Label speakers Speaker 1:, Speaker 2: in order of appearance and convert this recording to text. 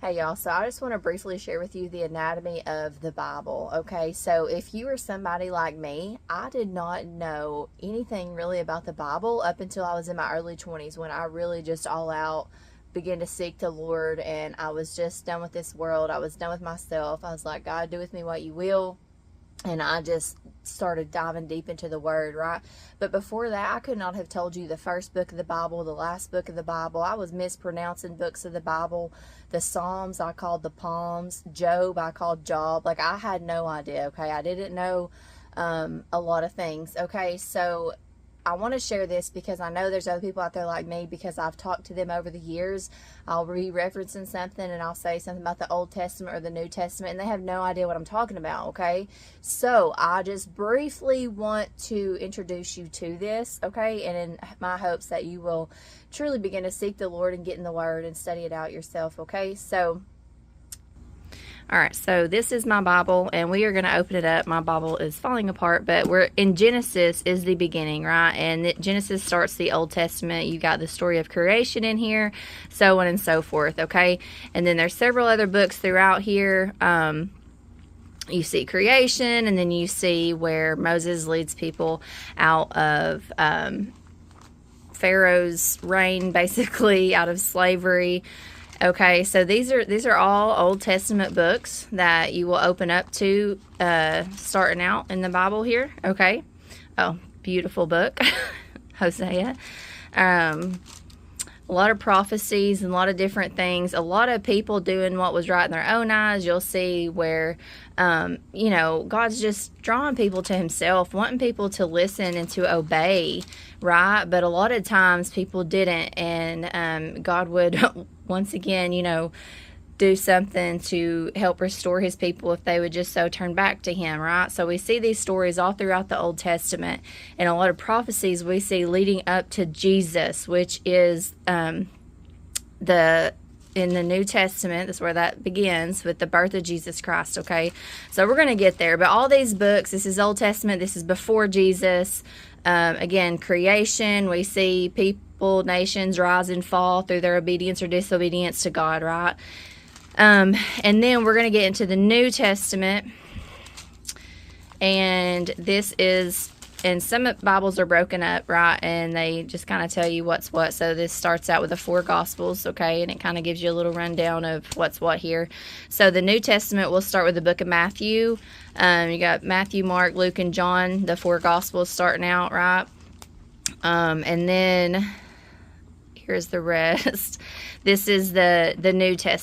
Speaker 1: Hey y'all, so I just want to briefly share with you the anatomy of the Bible. Okay, so if you are somebody like me, I did not know anything really about the Bible up until I was in my early 20s, when I really just all out began to seek the Lord, and I was just done with this world. I was done with myself. I was like, God, do with me what you will. And I just started diving deep into the Word, right? But before that, I could not have told you the first book of the Bible, the last book of the Bible. I was mispronouncing books of the Bible. The Psalms I called the Palms. Job I called Job. Like, I had no idea, okay? I didn't know a lot of things, okay? So I want to share this because I know there's other people out there like me, because I've talked to them over the years. I'll be referencing something and I'll say something about the Old Testament or the New Testament, and they have no idea what I'm talking about, okay? So I just briefly want to introduce you to this, okay? And in my hopes that you will truly begin to seek the Lord and get in the Word and study it out yourself, okay? So all right, so this is my Bible, and we are going to open it up. My Bible is falling apart, but we're in Genesis is the beginning, right? And Genesis starts the Old Testament. You got the story of creation in here, so on and so forth, okay? And then there's several other books throughout here. You see creation, and then you see where Moses leads people out of Pharaoh's reign, basically, out of slavery. Okay, so these are all Old Testament books that you will open up to starting out in the Bible here. Okay. Oh, beautiful book. Hosea. A lot of prophecies and a lot of different things. A lot of people doing what was right in their own eyes. You'll see where, God's just drawing people to himself, wanting people to listen and to obey, right? But a lot of times people didn't, and God would once again, do something to help restore his people if they would just so turn back to him, right? So we see these stories all throughout the Old Testament, and a lot of prophecies we see leading up to Jesus, which is in the New Testament. That's where that begins, with the birth of Jesus Christ, okay? So we're going to get there, but all these books, this is Old Testament, this is before Jesus. Again, creation, we see people, nations rise and fall through their obedience or disobedience to God, right? And then we're going to get into the New Testament, and this is, and some Bibles are broken up, right, and they just kind of tell you what's what. So this starts out with the 4 Gospels, okay, and it kind of gives you a little rundown of what's what here. So the New Testament, we'll start with the book of Matthew. You got Matthew, Mark, Luke, and John, the 4 Gospels starting out, right? And then here's the rest. This is the New Testament.